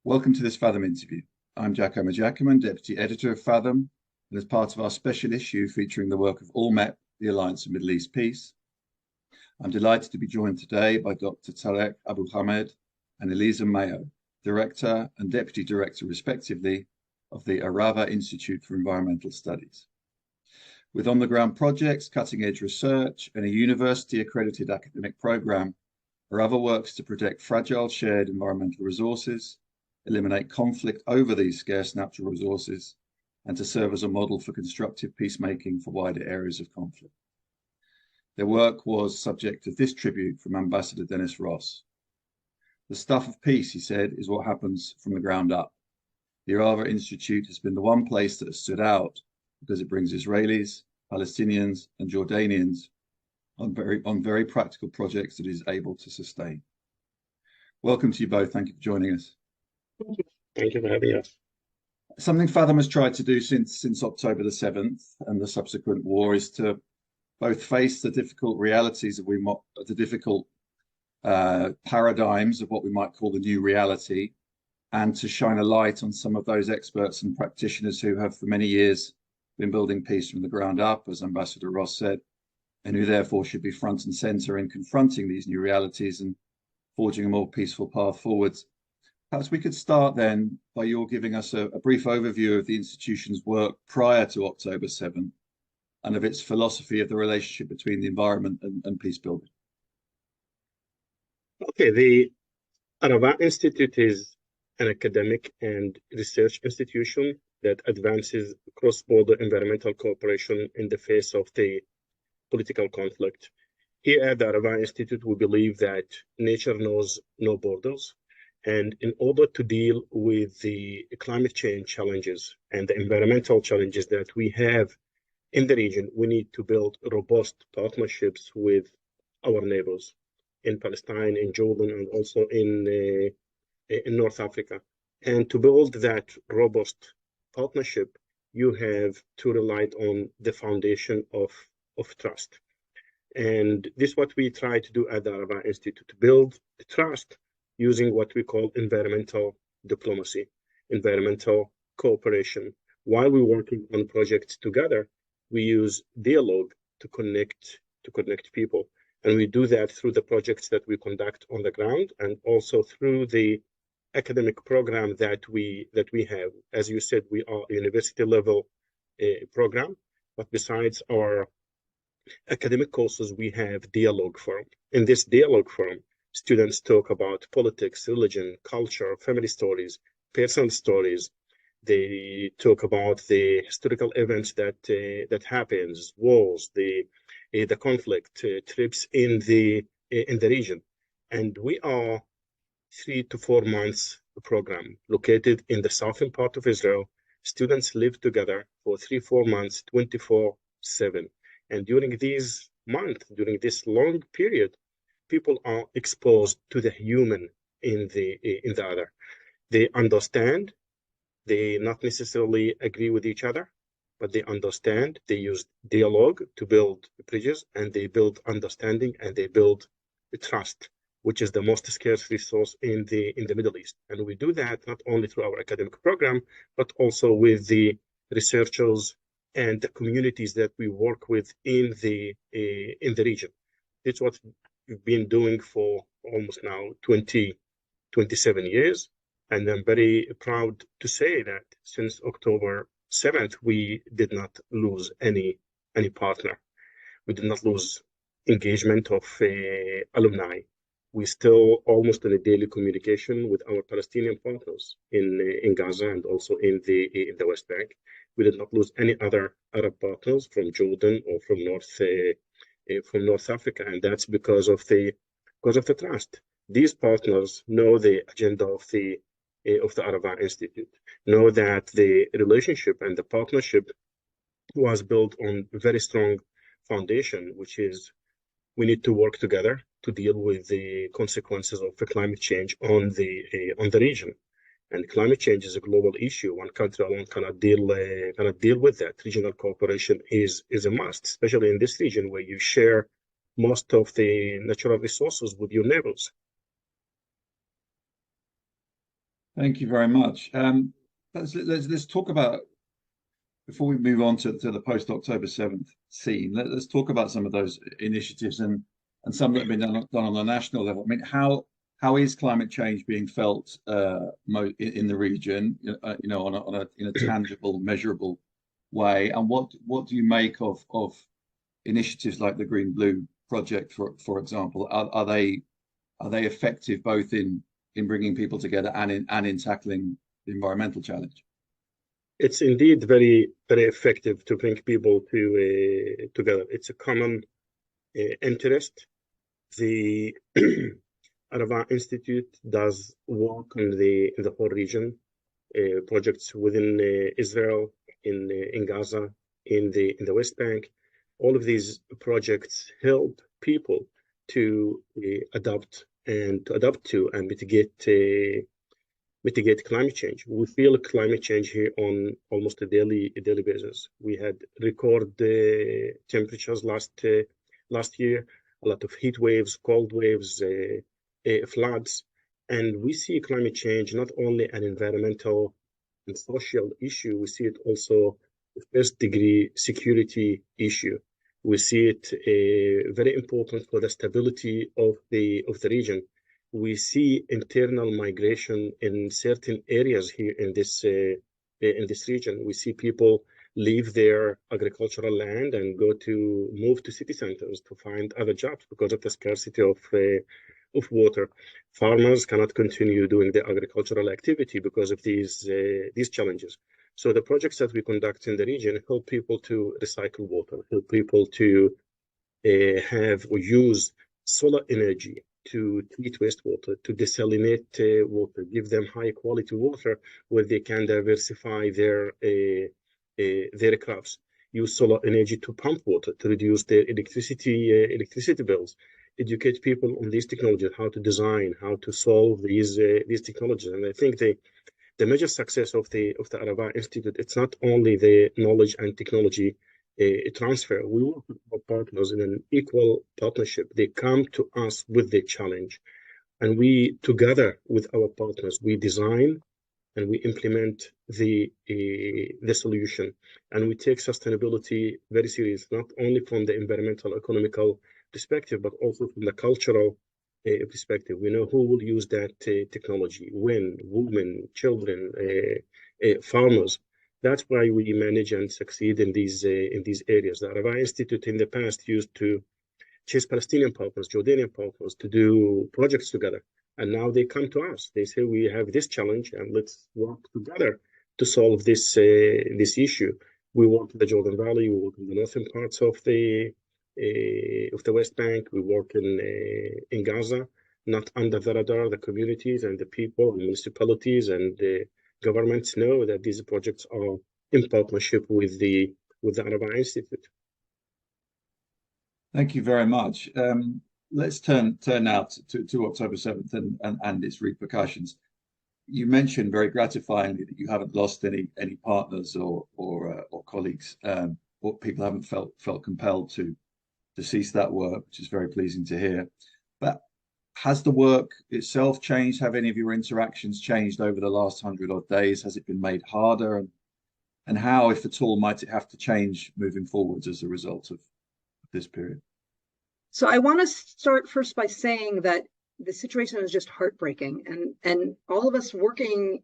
Welcome to this Fathom interview. I'm Jack Omer-Jackaman, Deputy Editor of Fathom, and as part of our special issue featuring the work of ALMEP, the Alliance for Middle East Peace, I'm delighted to be joined today by Dr. Tareq Abu Hamed and Eliza Mayo, Director and Deputy Director, respectively, of the Arava Institute for Environmental Studies. With on-the-ground projects, cutting-edge research, and a university-accredited academic program, Arava works to protect fragile shared environmental resources, eliminate conflict over these scarce natural resources, and to serve as a model for constructive peacemaking for wider areas of conflict. Their work was subject of this tribute from Ambassador Dennis Ross. "The stuff of peace," he said, "is what happens from the ground up. The Arava Institute has been the one place that has stood out because it brings Israelis, Palestinians, and Jordanians on very practical projects that it is able to sustain." Welcome to you both. Thank you for joining us. Thank you for having us. Something Fathom has tried to do since October the 7th and the subsequent war is to both face the difficult realities of the difficult paradigms of what we might call the new reality, and to shine a light on some of those experts and practitioners who have for many years been building peace from the ground up, as Ambassador Ross said, and who therefore should be front and center in confronting these new realities and forging a more peaceful path forwards. Perhaps we could start then by your giving us a brief overview of the institution's work prior to October 7th and of its philosophy of the relationship between the environment and peace building. Okay, the Arava Institute is an academic and research institution that advances cross-border environmental cooperation in the face of the political conflict. Here at the Arava Institute, we believe that nature knows no borders. And in order to deal with the climate change challenges and the environmental challenges that we have in the region, we need to build robust partnerships with our neighbors in Palestine, in Jordan, and also in North Africa. And to build that robust partnership, you have to rely on the foundation of trust. And this is what we try to do at the Arava Institute, to build the trust using what we call environmental diplomacy, environmental cooperation. While we're working on projects together, we use dialogue to connect people. And we do that through the projects that we conduct on the ground and also through the academic program that we have. As you said, we are a university level program, but besides our academic courses, we have dialogue forum. In this dialogue forum, students talk about politics, religion, culture, family stories, personal stories. They talk about the historical events that happens, wars, the conflict, trips in the region. And we are 3 to 4 months program located in the southern part of Israel. Students live together for 3-4 months, 24/7. And during these months, during this long period, people are exposed to the human in the other. They understand. They not necessarily agree with each other, but they understand. They use dialogue to build bridges, and they build understanding, and they build trust, which is the most scarce resource in the Middle East. And we do that not only through our academic program, but also with the researchers and the communities that we work with in the region. It's what we've been doing for almost now 27 years. And I'm very proud to say that since October 7th, we did not lose any partner. We did not lose engagement of alumni. We still almost in a daily communication with our Palestinian partners in Gaza and also in the West Bank. We did not lose any other Arab partners from Jordan or from North Africa, and that's because of the trust. These partners know the agenda of the Arava Institute, know that the relationship and the partnership was built on a very strong foundation, which is we need to work together to deal with the consequences of the climate change on the region. And climate change is a global issue. One country alone cannot deal with that. Regional cooperation is a must, especially in this region where you share most of the natural resources with your neighbors. Thank you very much. Let's talk about, before we move on to the post-October 7th scene, let's talk about some of those initiatives and some that have been done on a national level. I mean, how is climate change being felt in the region, in a tangible, measurable way? And what do you make of initiatives like the Green Blue Project, for example? Are they effective both in bringing people together and in tackling the environmental challenge? It's indeed very, very effective to bring people together. It's a common interest. The Arava Institute does work in the whole region, projects within Israel, in Gaza, in the West Bank. All of these projects help people to adapt to and mitigate climate change. We feel climate change here on almost a daily basis. We had record temperatures last year, a lot of heat waves, cold waves, floods, and we see climate change not only an environmental and social issue. We see it also a first-degree security issue. We see it very important for the stability of the region. We see internal migration in certain areas here in this region. We see people leave their agricultural land and move to city centers to find other jobs because of the scarcity of water. Farmers cannot continue doing the agricultural activity because of these challenges. So the projects that we conduct in the region help people to recycle water, help people to have or use solar energy to treat wastewater, to desalinate water, give them high quality water where they can diversify their crops, use solar energy to pump water to reduce their electricity bills, educate people on these technologies, how to design, how to solve these technologies. And I think the major success of the Arava Institute, it's not only the knowledge and technology transfer. We work with our partners in an equal partnership. They come to us with the challenge, and we, together with our partners, we design and we implement the solution. And we take sustainability very serious, not only from the environmental, economical perspective, but also from the cultural perspective. We know who will use that technology, when, women, children, farmers. That's why we manage and succeed in these areas. The Arava Institute in the past used to chase Palestinian partners, Jordanian partners to do projects together. And now they come to us. They say, we have this challenge and let's work together to solve this issue. We work in the Jordan Valley, we work in the northern parts of the West Bank, we work in Gaza, not under the radar. The communities and the people and municipalities and the governments know that these projects are in partnership with the Arava Institute. Thank you very much. Let's turn now to October 7th and its repercussions. You mentioned very gratifyingly that you haven't lost any partners or colleagues, or people haven't felt compelled to cease that work, which is very pleasing to hear. But has the work itself changed? Have any of your interactions changed over the last 100-odd days? Has it been made harder? And how, if at all, might it have to change moving forwards as a result of this period? So I want to start first by saying that the situation is just heartbreaking, and all of us working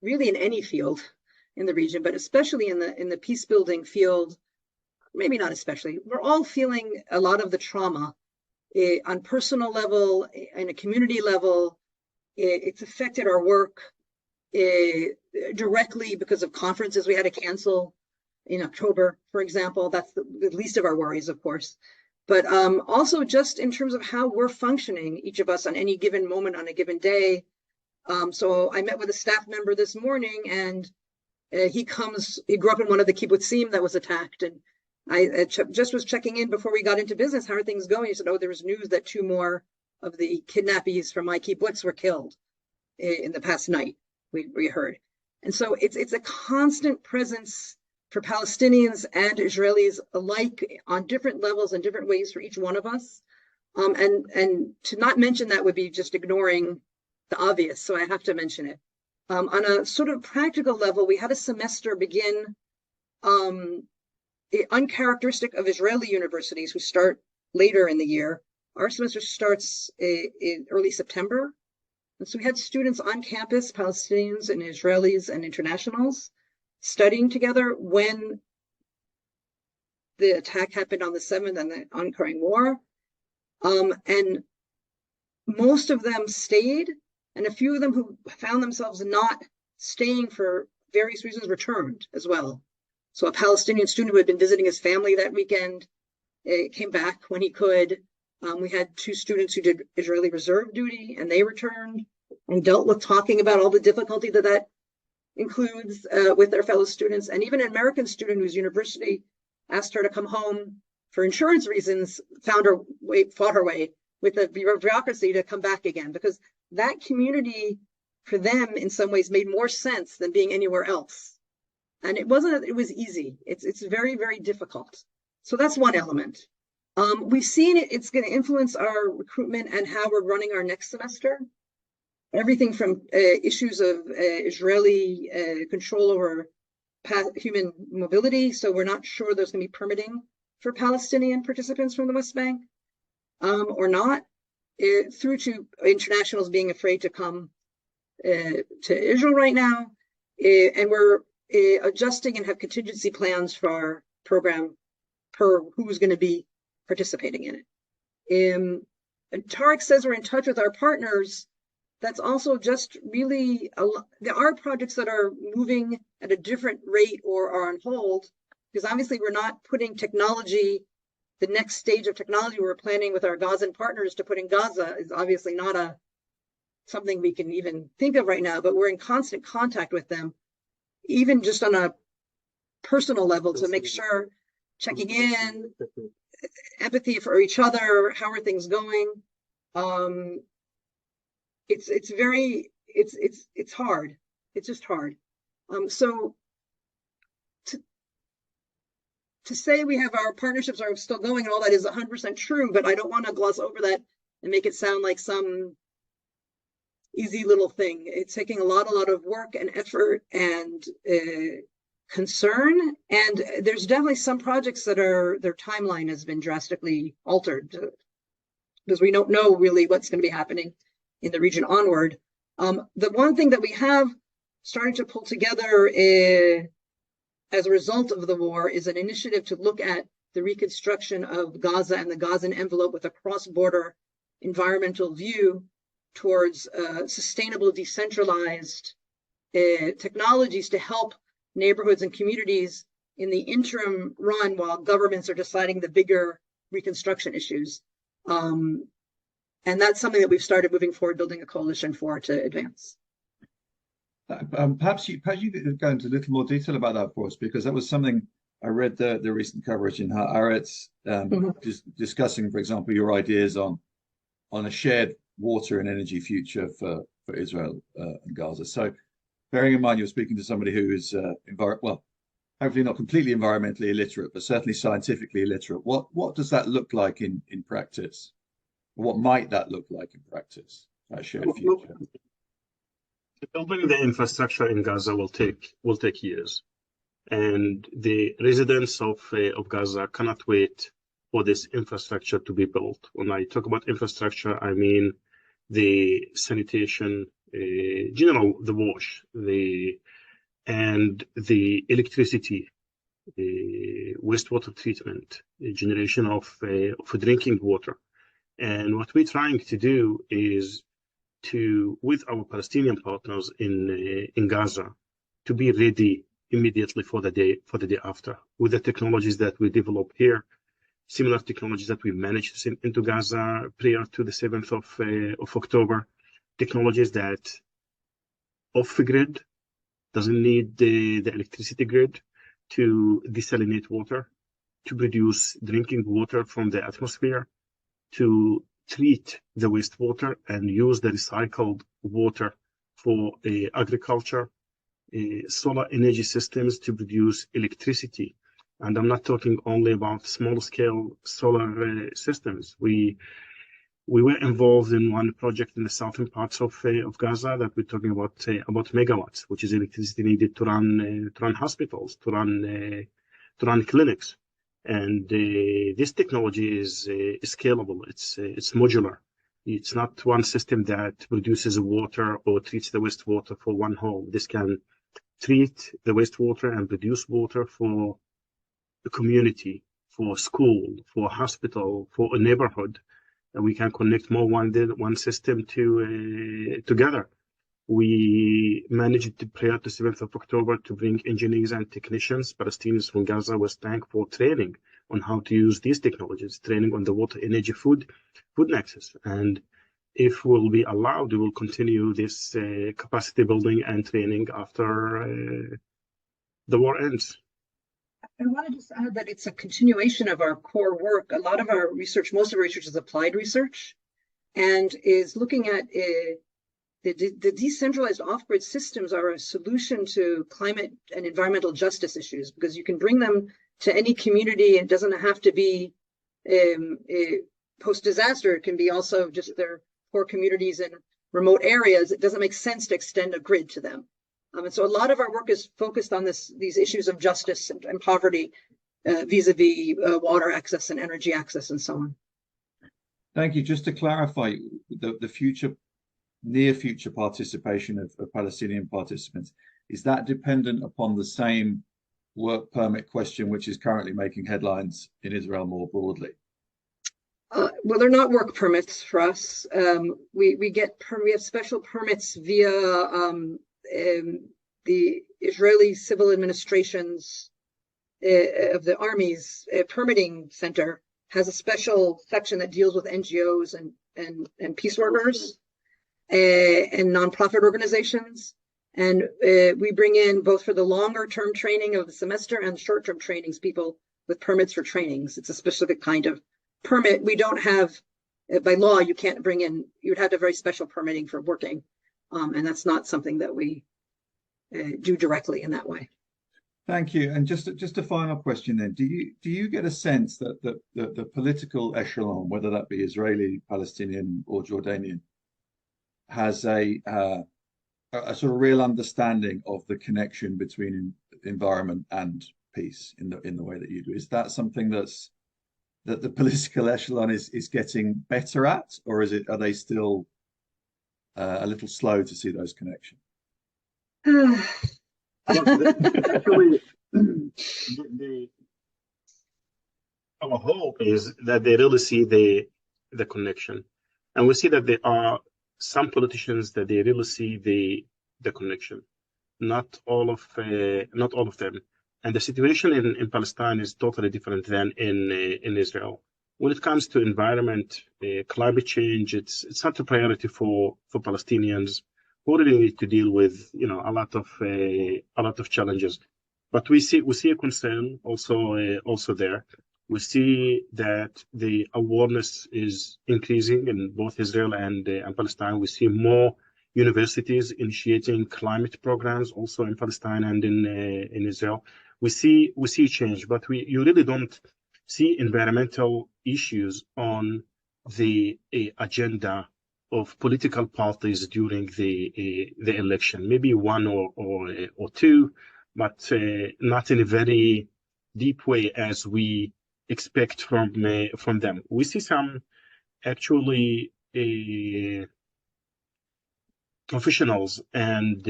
really in any field in the region, but especially in the peace building field, maybe not especially, we're all feeling a lot of the trauma on personal level, in a community level. It's affected our work directly because of conferences we had to cancel in October, for example. That's the least of our worries, of course. But also just in terms of how we're functioning, each of us on any given moment, on a given day. So I met with a staff member this morning, and he grew up in one of the kibbutzim that was attacked. And I just was checking in before we got into business. How are things going? He said, oh, there was news that 2 more of the kidnappees from my kibbutz were killed in the past night, we heard. And so it's a constant presence for Palestinians and Israelis alike on different levels and different ways for each one of us. And to not mention that would be just ignoring the obvious, so I have to mention it. On a sort of practical level, we had a semester begin uncharacteristic of Israeli universities who start later in the year. Our semester starts in early September. And so we had students on campus, Palestinians and Israelis and internationals, studying together when the attack happened on the 7th and the oncoming war. And most of them stayed, and a few of them who found themselves not staying for various reasons returned as well. So a Palestinian student who had been visiting his family that weekend came back when he could. We had 2 students who did Israeli reserve duty, and they returned and dealt with talking about all the difficulty that includes with their fellow students. And even an American student whose university asked her to come home for insurance reasons, fought her way with the bureaucracy to come back again, because that community for them in some ways made more sense than being anywhere else. And it was easy. It's very, very difficult. So that's one element. We've seen it's going to influence our recruitment and how we're running our next semester. Everything from issues of Israeli control over human mobility. So we're not sure there's going to be permitting for Palestinian participants from the West Bank or not, through to internationals being afraid to come to Israel right now. And we're adjusting and have contingency plans for our program per who's going to be participating in it. Tareq says we're in touch with our partners. That's also just really, there are projects that are moving at a different rate or are on hold, because obviously we're not putting technology, the next stage of technology we're planning with our Gazan partners to put in Gaza is obviously not something we can even think of right now, but we're in constant contact with them, even just on a personal level, to make sure, checking in, empathy for each other, how are things going? It's hard. It's just hard. So to say we have our partnerships are still going and all that is 100% true, but I don't want to gloss over that and make it sound like some easy little thing. It's taking a lot of work and effort and concern. And there's definitely some projects that their timeline has been drastically altered because we don't know really what's going to be happening in the region onward. The one thing that we have started to pull together as a result of the war is an initiative to look at the reconstruction of Gaza and the Gazan envelope with a cross-border environmental view towards sustainable, decentralized technologies to help neighborhoods and communities in the interim run while governments are deciding the bigger reconstruction issues. And that's something that we've started moving forward, building a coalition for to advance. Perhaps you could go into a little more detail about that for us, because that was something I read the recent coverage in Haaretz, discussing, for example, your ideas on a shared water and energy future for Israel and Gaza. So, bearing in mind you're speaking to somebody who is hopefully not completely environmentally illiterate, but certainly scientifically illiterate. What does that look like in practice? What might that look like in practice? That shared future. Building the infrastructure in Gaza will take years, and the residents of Gaza cannot wait for this infrastructure to be built. When I talk about infrastructure, I mean the sanitation, the wash, and the electricity, wastewater treatment, generation of drinking water. And what we're trying to do is with our Palestinian partners in Gaza, to be ready immediately for the day after, with the technologies that we develop here, similar technologies that we managed to send into Gaza prior to the 7th of October, technologies that off the grid, doesn't need the electricity grid, to desalinate water, to produce drinking water from the atmosphere, to treat the wastewater and use the recycled water for agriculture, solar energy systems to produce electricity. And I'm not talking only about small-scale solar systems. We We were involved in one project in the southern parts of Gaza that we're talking about megawatts, which is electricity needed to run hospitals, to run clinics. And this technology is scalable. It's modular. It's not one system that produces water or treats the wastewater for one home. This can treat the wastewater and produce water for the community, for school, for hospital, for a neighborhood. And we can connect more one system together. We managed to prior to 7th of October to bring engineers and technicians, Palestinians from Gaza, West Bank, for training on how to use these technologies, training on the water, energy, food nexus. And if we'll be allowed, we will continue this capacity building and training after the war ends. I want to just add that it's a continuation of our core work. A lot of our research, most of our research is applied research, and is looking at the decentralized off-grid systems are a solution to climate and environmental justice issues, because you can bring them to any community. It doesn't have to be post-disaster. It can be also just their poor communities in remote areas. It doesn't make sense to extend a grid to them. And so a lot of our work is focused on these issues of justice and poverty vis-a-vis water access and energy access and so on. Thank you. Just to clarify, the near future participation of Palestinian participants, is that dependent upon the same work permit question which is currently making headlines in Israel more broadly? Well, they're not work permits for us. We have special permits via the Israeli Civil Administration's of the Army's permitting center has a special section that deals with NGOs and peace workers and nonprofit organizations. And we bring in, both for the longer term training of the semester and short term trainings, people with permits for trainings. It's a specific kind of permit. We don't have, by law, you can't bring in, you would have to have very special permitting for working. And that's not something that we do directly in that way. Thank you. And just a final question then. Do you get a sense that the political echelon, whether that be Israeli, Palestinian, or Jordanian, has a sort of real understanding of the connection between environment and peace in the way that you do? Is that something that the political echelon is getting better at, or are they still a little slow to see those connections? Actually, our hope is that they really see the connection, and we see that there are some politicians that they really see the connection. Not all of them, and the situation in Palestine is totally different than in Israel. When it comes to environment, climate change, it's not a priority for Palestinians, who really need to deal with a lot of challenges. But we see a concern also there. We see that the awareness is increasing in both Israel and Palestine. We see more universities initiating climate programs also in Palestine and in Israel. We see change, but you really don't see environmental issues on the agenda of political parties during the election. Maybe one or two, but not in a very deep way as we expect from them. We see some actually professionals and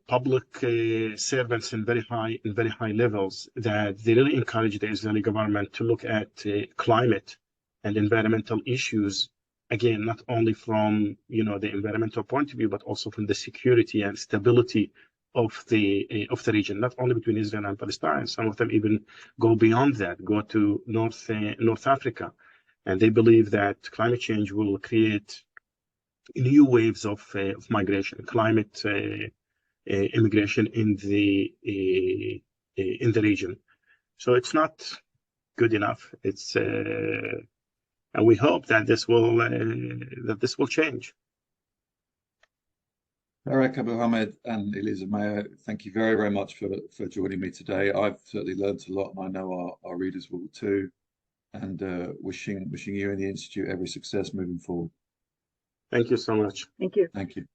public servants in very high levels that they really encourage the Israeli government to look at climate and environmental issues, again, not only from the environmental point of view, but also from the security and stability of the region, not only between Israel and Palestine. Some of them even go beyond that, go to North Africa, and they believe that climate change will create new waves of migration, climate immigration in the region. So it's not good enough. It's and we hope that this will change. Tareq Abu Hamid and Eliza Mayo, thank you very, very much for joining me today. I've certainly learned a lot, and I know our readers will too. and wishing you and the Institute every success moving forward. Thank you so much. Thank you. Thank you.